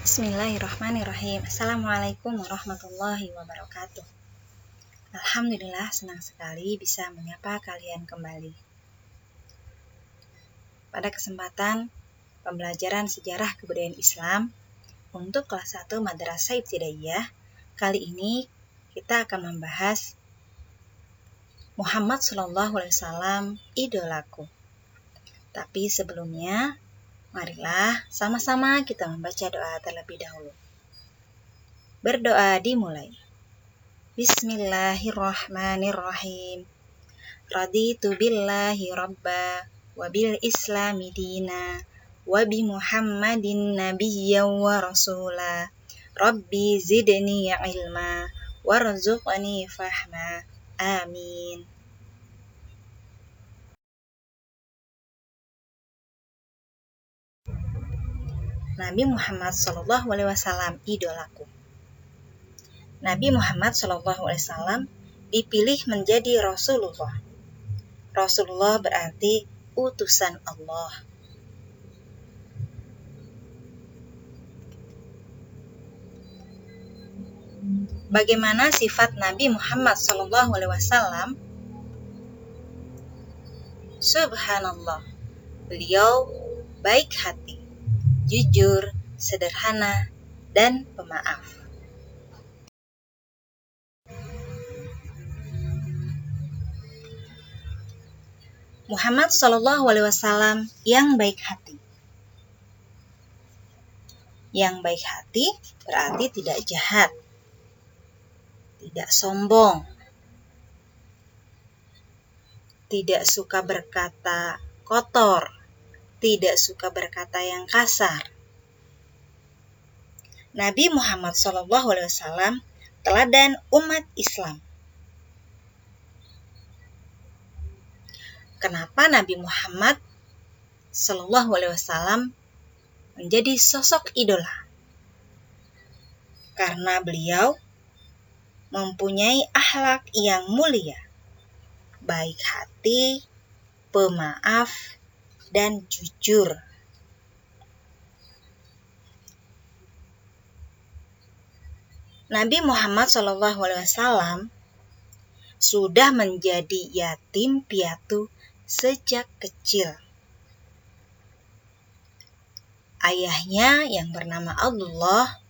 Bismillahirrahmanirrahim. Assalamualaikum warahmatullahi wabarakatuh. Alhamdulillah, senang sekali bisa menyapa kalian kembali. Pada kesempatan pembelajaran sejarah kebudayaan Islam untuk kelas 1 Madrasah Ibtidaiyah, kali ini kita akan membahas Muhammad SAW, idolaku. Tapi sebelumnya, marilah sama-sama kita membaca doa terlebih dahulu. Berdoa dimulai. Bismillahirrahmanirrahim. Raditu billahi rabba wa bil islami dina wa bi Muhammadin nabiyyan wa rasula. Rabbi zidni ilma warzuqni fahma. Amin. Nabi Muhammad SAW, idolaku. Nabi Muhammad SAW dipilih menjadi Rasulullah. Rasulullah berarti utusan Allah. Bagaimana sifat Nabi Muhammad SAW? Subhanallah, beliau baik hati, jujur, sederhana, dan pemaaf. Muhammad SAW yang baik hati. Yang baik hati berarti tidak jahat, tidak sombong, tidak suka berkata kotor, tidak suka berkata yang kasar. Nabi Muhammad SAW teladan umat Islam. Kenapa Nabi Muhammad SAW menjadi sosok idola? Karena beliau mempunyai akhlak yang mulia, baik hati, pemaaf, dan jujur. Nabi Muhammad SAW sudah menjadi yatim piatu sejak kecil. Ayahnya yang bernama Abdullah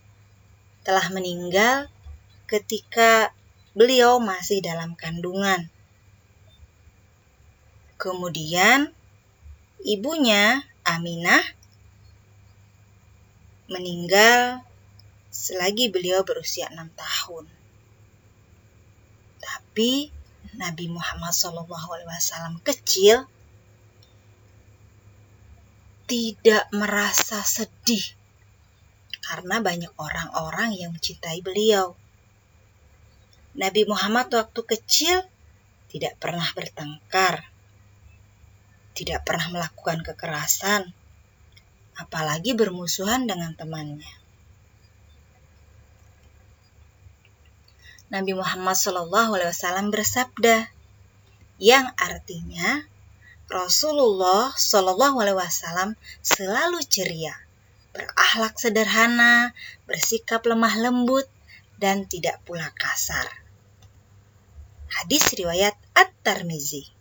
telah meninggal ketika beliau masih dalam kandungan. Kemudian ibunya Aminah meninggal selagi beliau berusia 6 tahun. Tapi Nabi Muhammad SAW kecil tidak merasa sedih karena banyak orang-orang yang mencintai beliau. Nabi Muhammad waktu kecil tidak pernah bertengkar, tidak pernah melakukan kekerasan, apalagi bermusuhan dengan temannya. Nabi Muhammad SAW bersabda, yang artinya Rasulullah SAW selalu ceria, berakhlak sederhana, bersikap lemah lembut, dan tidak pula kasar. Hadis riwayat At-Tirmizi.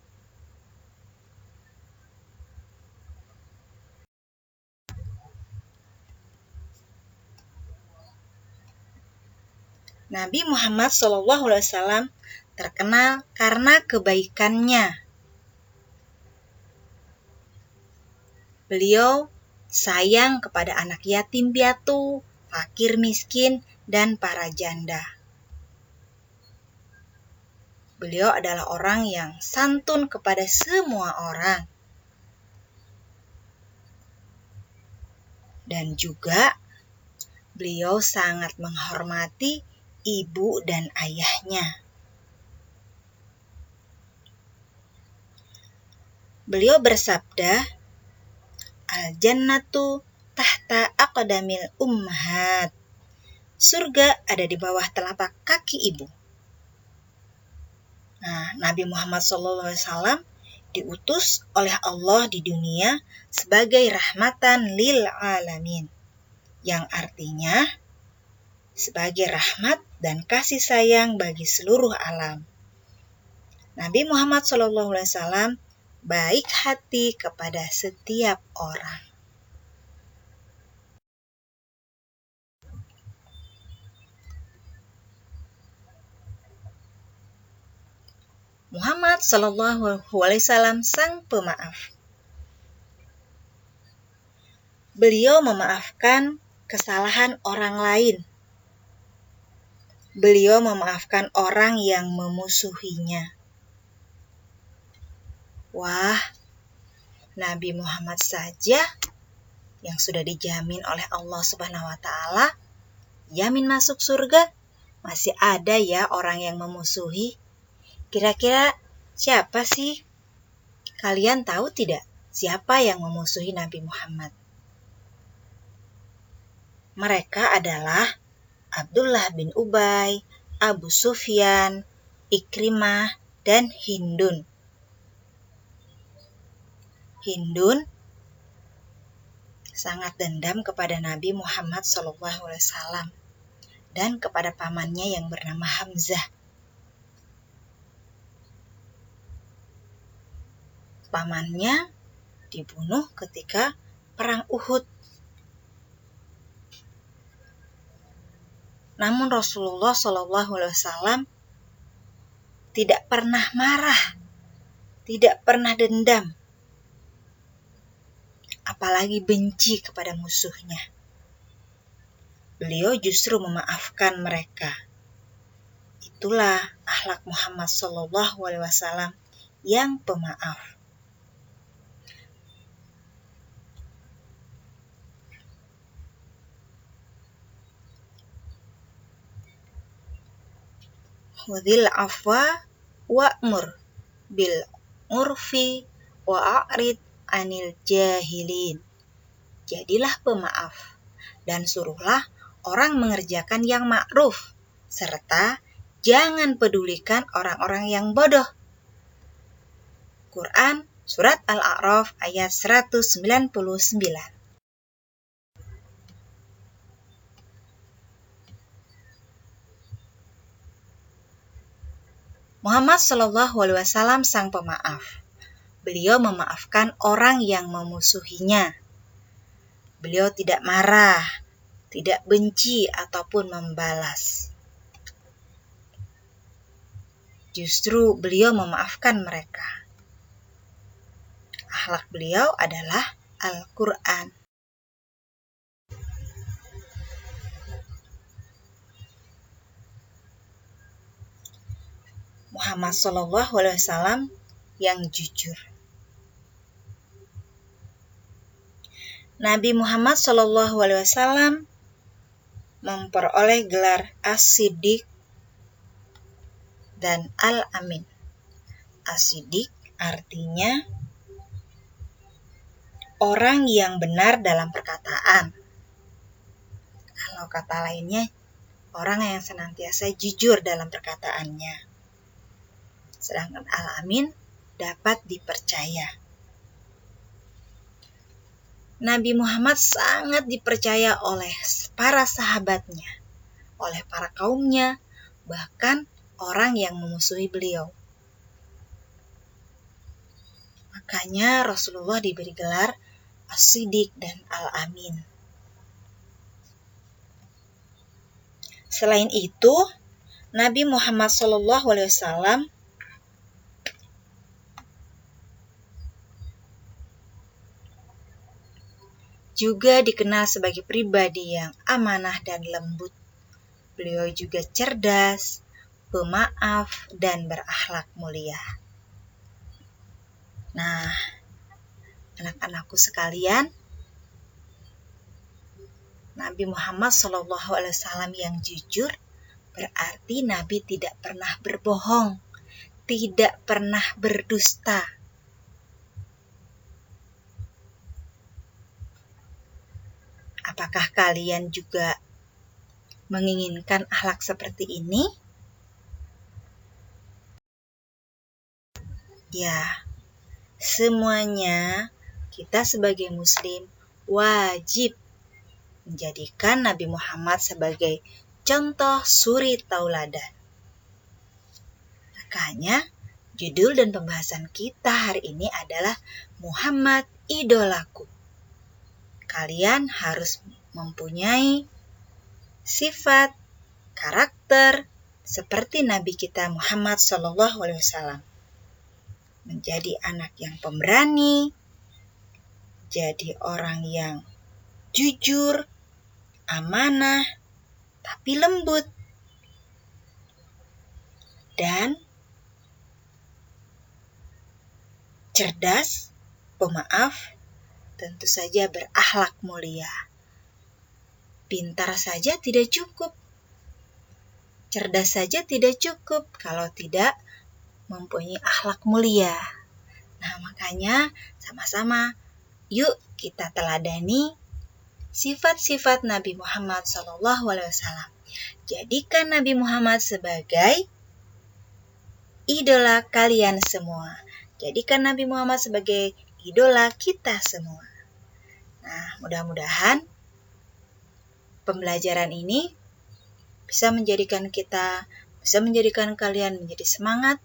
Nabi Muhammad SAW terkenal karena kebaikannya. Beliau sayang kepada anak yatim piatu, fakir miskin, dan para janda. Beliau adalah orang yang santun kepada semua orang. Dan juga beliau sangat menghormati ibu dan ayahnya. Beliau bersabda, Al-jannatu tahta aqdamil ummahat. Surga ada di bawah telapak kaki ibu. Nah, Nabi Muhammad SAW diutus oleh Allah di dunia sebagai rahmatan lil alamin. yang artinya sebagai rahmat dan kasih sayang bagi seluruh alam. Nabi Muhammad SAW baik hati kepada setiap orang. Muhammad SAW sang pemaaf. Beliau memaafkan kesalahan orang lain. Beliau memaafkan orang yang memusuhinya. Wah, Nabi Muhammad saja yang sudah dijamin oleh Allah Subhanahu wa taala yamin masuk surga, masih ada ya orang yang memusuhi. Kira-kira siapa sih? Kalian tahu tidak siapa yang memusuhi Nabi Muhammad? Mereka adalah Abdullah bin Ubay, Abu Sufyan, Ikrimah, dan Hindun. Hindun sangat dendam kepada Nabi Muhammad SAW dan kepada pamannya yang bernama Hamzah. Pamannya dibunuh ketika perang Uhud. Namun Rasulullah SAW tidak pernah marah, tidak pernah dendam, apalagi benci kepada musuhnya. Beliau justru memaafkan mereka. Itulah akhlak Muhammad SAW yang pemaaf. Khudhil afwa wa'mur bil urfi wa'rid anil jahilin. Jadilah pemaaf dan suruhlah orang mengerjakan yang ma'ruf, serta jangan pedulikan orang-orang yang bodoh. Quran Surat Al-A'raf ayat 199. Muhammad SAW sang pemaaf. Beliau memaafkan orang yang memusuhinya. Beliau tidak marah, tidak benci ataupun membalas. Justru beliau memaafkan mereka. Akhlak beliau adalah Al-Quran. Muhammad SAW yang jujur. Nabi Muhammad SAW memperoleh gelar As-Siddiq dan Al-Amin. As-Siddiq artinya orang yang benar dalam perkataan. Kalau kata lainnya, orang yang senantiasa jujur dalam perkataannya. Sedangkan Al-Amin dapat dipercaya. Nabi Muhammad sangat dipercaya oleh para sahabatnya, oleh para kaumnya, bahkan orang yang memusuhi beliau. Makanya Rasulullah diberi gelar As-Siddiq dan Al-Amin. Selain itu, Nabi Muhammad SAW juga dikenal sebagai pribadi yang amanah dan lembut. Beliau juga cerdas, pemaaf, dan berakhlak mulia. Nah, anak-anakku sekalian, Nabi Muhammad SAW yang jujur berarti Nabi tidak pernah berbohong, tidak pernah berdusta. Apakah kalian juga menginginkan akhlak seperti ini? Ya, semuanya kita sebagai muslim wajib menjadikan Nabi Muhammad sebagai contoh suri tauladan. Makanya, judul dan pembahasan kita hari ini adalah Muhammad idolaku. Kalian harus mempunyai sifat, karakter seperti Nabi kita Muhammad SAW. Menjadi anak yang pemberani, jadi orang yang jujur, amanah, tapi lembut. Dan cerdas, pemaaf, tentu saja berakhlak mulia. Pintar saja tidak cukup. Cerdas saja tidak cukup kalau tidak mempunyai akhlak mulia. Nah, makanya sama-sama yuk kita teladani sifat-sifat Nabi Muhammad SAW. Jadikan Nabi Muhammad sebagai idola kalian semua. Jadikan Nabi Muhammad sebagai idola kita semua. Nah, mudah-mudahan pembelajaran ini bisa menjadikan kalian menjadi semangat,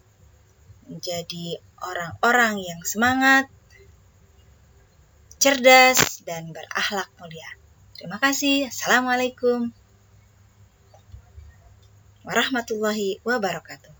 menjadi orang-orang yang semangat, cerdas, dan berakhlak mulia. Terima kasih. Assalamualaikum warahmatullahi wabarakatuh.